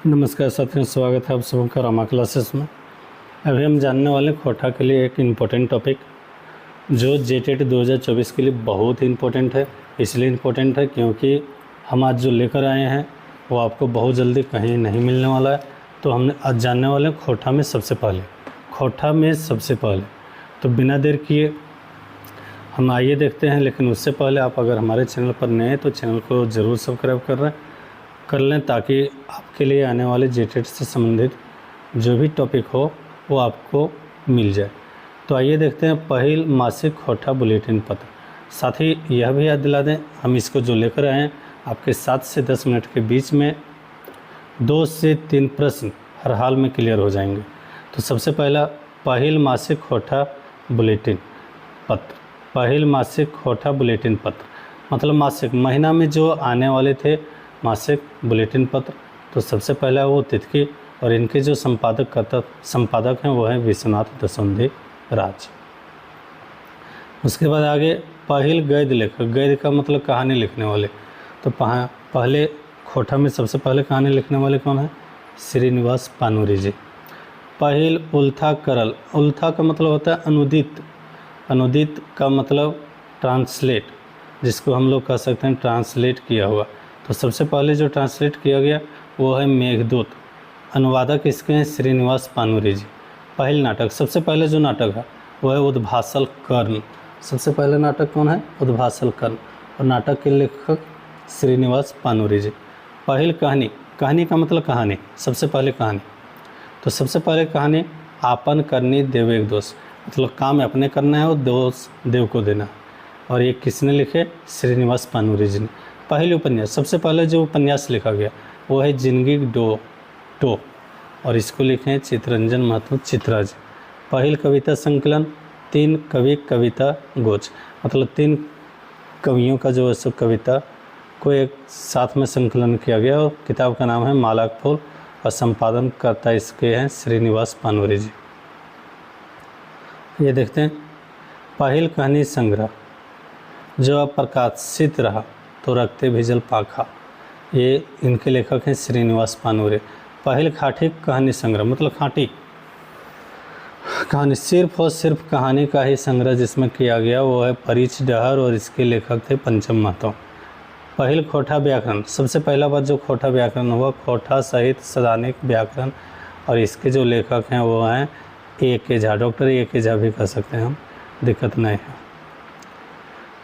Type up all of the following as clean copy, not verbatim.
नमस्कार साथियों, स्वागत है आप सबों का रामा क्लासेस में। अभी हम जानने वाले हैं खोटा के लिए एक इम्पोर्टेंट टॉपिक जो जेटेट 2024 के लिए बहुत ही इम्पोर्टेंट है। इसलिए इम्पोर्टेंट है क्योंकि हम आज जो लेकर आए हैं वो आपको बहुत जल्दी कहीं नहीं मिलने वाला है। तो हमने आज जानने वाले हैं खोटा में सबसे पहले। तो बिना देर किए हम आइए देखते हैं। लेकिन उससे पहले आप अगर हमारे चैनल पर नए हैं तो चैनल को ज़रूर सब्सक्राइब कर लें ताकि आपके लिए आने वाले जेटेट से संबंधित जो भी टॉपिक हो वो आपको मिल जाए। तो आइए देखते हैं पहिल मासिक खोटा बुलेटिन पत्र। साथ ही यह भी याद दिला दें, हम इसको जो लेकर आए हैं आपके 7 से 10 मिनट के बीच में 2 से 3 प्रश्न हर हाल में क्लियर हो जाएंगे। तो सबसे पहला पहिल मासिक खोटा बुलेटिन पत्र मतलब मासिक महीना में जो आने वाले थे मासिक बुलेटिन पत्र। तो सबसे पहला वो तिथि और इनके जो संपादक हैं वो हैं विश्वनाथ दसौंधे राज। उसके बाद आगे पहिल गद्य लेखक, गद्य का मतलब कहानी लिखने वाले। तो पहले खोटा में सबसे पहले कहानी लिखने वाले कौन है? श्रीनिवास पानूरी जी। पहिल उल्था करल, उल्था का मतलब होता है अनुदित, अनुदित का मतलब ट्रांसलेट, जिसको हम लोग कह सकते हैं ट्रांसलेट किया हुआ। तो सबसे पहले जो ट्रांसलेट किया गया वो है मेघदूत। अनुवादक इसके हैं श्रीनिवास पानूरी जी। पहल नाटक, सबसे पहले जो नाटक है वो है उद्भासल कर्ण। सबसे पहले नाटक कौन है? उद्भासल कर्ण। और नाटक के लेखक श्रीनिवास पानूरी जी। पहल कहानी, कहानी का मतलब कहानी, सबसे पहले कहानी। तो सबसे पहले कहानी आपन करनी देव एक दोष, मतलब काम अपने करना है और दोष देव को देना। और ये किसने लिखे? श्रीनिवास पानूरी जी ने। पहले उपन्यास, सबसे पहले जो उपन्यास लिखा गया वो है जिंदगी टो और इसको लिखे हैं चितरंजन महतो चित्रा जी। पहल कविता संकलन 3 कवि कविता गोच, मतलब 3 कवियों का जो है सब कविता को एक साथ में संकलन किया गया और किताब का नाम है माला का फूल और संपादन करता इसके हैं श्रीनिवास पानूरी जी। ये देखते हैं पहल कहानी संग्रह जो अब प्रकाशित रहा तो रखते भिजल पाखा, ये इनके लेखक हैं श्रीनिवास पानूरी। पहल खाटी कहानी संग्रह, मतलब खाटी कहानी, सिर्फ और सिर्फ कहानी का ही संग्रह जिसमें किया गया वो है परिच डहर और इसके लेखक थे पंचम महतो। पहल खोटा व्याकरण, सबसे पहला बार जो खोटा व्याकरण हुआ खोटा सहित सदानिक व्याकरण और इसके जो लेखक हैं वो हैं A.K. Jha, doctor A.K. Jha भी कह सकते हैं हम, दिक्कत नहीं है।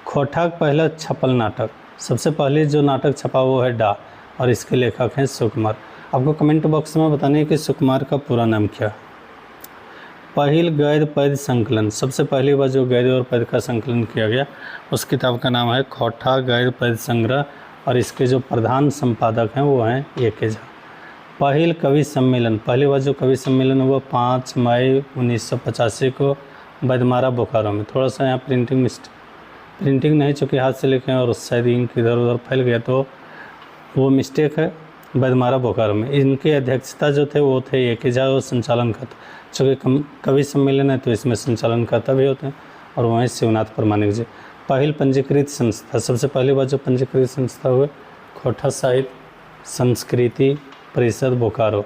खोटा पहला छपल नाटक, सबसे पहले जो नाटक छपा वो है डा और इसके लेखक हैं सुकुमार। आपको कमेंट बॉक्स में बताना है कि सुकुमार का पूरा नाम क्या। पहिल गद्य पद्य संकलन, सबसे पहली बार जो गद्य और पद्य का संकलन किया गया उस किताब का नाम है खोटा गद्य पद्य संग्रह और इसके जो प्रधान संपादक हैं वो हैं A.K. झा। पहिल कवि सम्मेलन, पहली बार जो कवि सम्मेलन हुआ 5 मई 1985 को बैदमारा बोकारो में। थोड़ा सा यहाँ प्रिंटिंग नहीं, चूँकि हाथ से लिखे और शायद इंक इधर उधर फैल गया तो वो मिस्टेक है। बैदमारा बोकारो में इनके अध्यक्षता जो थे वो थे A.K. झा और संचालन करता, चूँकि कवि सम्मेलन है तो इसमें संचालनकर्ता भी होते हैं और वहीं शिवनाथ प्रमाणिक जी। पहल पंजीकृत संस्था, सबसे पहली बार जो पंजीकृत संस्था हुए खोटा साहित्य संस्कृति परिषद बोकारो,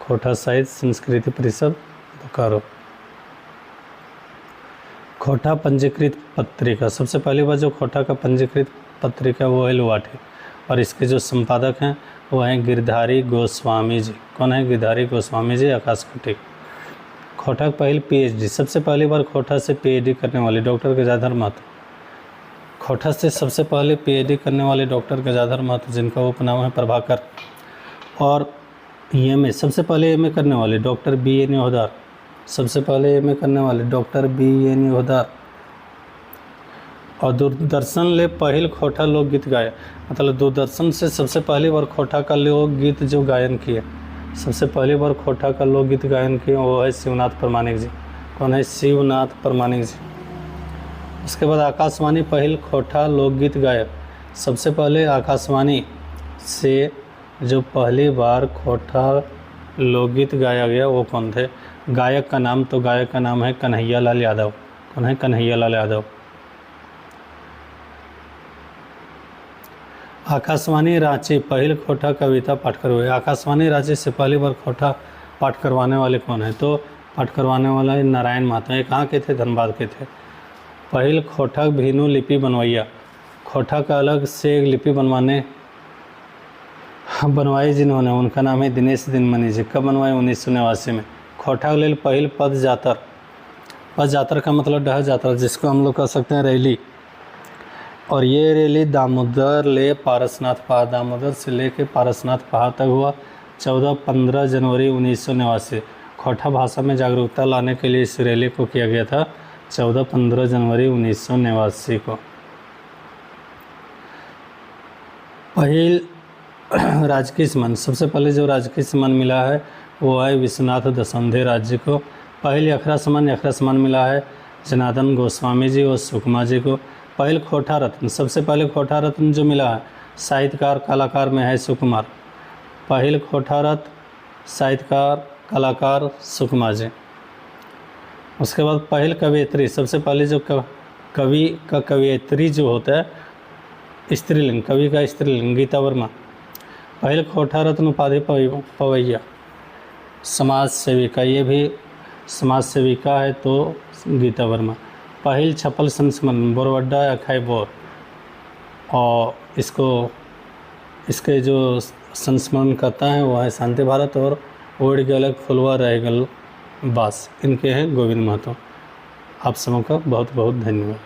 खोटा साहित्य संस्कृति परिषद बोकारो। खोटा पंजीकृत पत्रिका, सबसे पहली बार जो खोटा का पंजीकृत पत्रिका वो है लुवाठी और इसके जो संपादक हैं वो हैं गिरधारी गोस्वामी जी। कौन है? गिरधारी गोस्वामी जी, आकाश खटीक। खोटा पहल PhD, सबसे पहली बार खोटा से PhD करने वाले डॉक्टर गजाधर महतो। खोटा से सबसे पहले PhD करने वाले डॉक्टर गजाधर महतो जिनका उपनाम है प्रभाकर। और MA, सबसे पहले MA करने वाले डॉक्टर B.A. न्योहदार, सबसे पहले MA करने वाले डॉक्टर B.A. न्योहदार। और दूरदर्शन ले पहल खोटा लोकगीत गाया, मतलब दूरदर्शन से सबसे पहली बार खोटा का लोकगीत जो गायन किए, सबसे पहली बार खोटा का लोकगीत गायन किए वो है शिवनाथ प्रमाणिक जी। कौन है? शिवनाथ प्रमाणिक जी। उसके बाद आकाशवाणी पहल खोटा लोकगीत गायक, सबसे पहले आकाशवाणी से जो पहली बार खोटा लोकगीत गाया गया वो कौन थे? गायक का नाम, तो गायक का नाम है कन्हैया लाल यादव। कौन है? कन्हैया लाल यादव। आकाशवाणी रांची पहिल खोटा कविता पाठ करवाए। आकाशवाणी रांची से पहली बार खोटा पाठ करवाने वाले कौन है? तो पाठ करवाने वाला नारायण माता। ये कहाँ के थे? धनबाद के थे। पहिल खोटा भीनु लिपि बनवैया। खोटा का अलग से एक लिपि बनवाई जिन्होंने, उनका नाम है दिनेश दिनमणि जी। कब बनवाए? 1989 में। खोटा लेल पहिल पद जातर। पद जातर का मतलब डह जातर, जिसको हम लोग कह सकते हैं रैली। और ये रैली दामोदर ले पारसनाथ पहाड़, दामोदर से लेके पारसनाथ पहाड़ तक हुआ 14-15 जनवरी 1989। खोटा भाषा में जागरूकता लाने के लिए इस रैली को किया गया था 14-15 जनवरी 1989 को। पहिल राजकीय सम्मान, सबसे पहले जो राजकीय सम्मान मिला है वो है विश्वनाथ दशंधे राज्य को। पहले अखरा सम्मान मिला है जनार्दन गोस्वामी जी और सुकमा जी को। पहल खोटा रत्न, सबसे पहले खोटा रत्न जो मिला है साहित्यकार कलाकार में है सुकुमार। पहल खोटा रत्न साहित्यकार कलाकार सुकमा जी। उसके बाद पहल कवियत्री, सबसे पहले जो कवि का कवियत्री जो होता है स्त्रीलिंग, कवि का स्त्रीलिंग गीता वर्मा। पहल खोटा रत्न उपाधि पवैया समाज सेविका, ये भी समाज सेविका है तो गीता वर्मा। पहल छपल संस्मरण बोरवड्डा या खैबोर, और इसके जो संस्मरण करता है वो है शांति भारत और ओढ़ गलक फुलवा रहेगल बास, इनके हैं गोविंद महतो। आप सबों का बहुत बहुत धन्यवाद।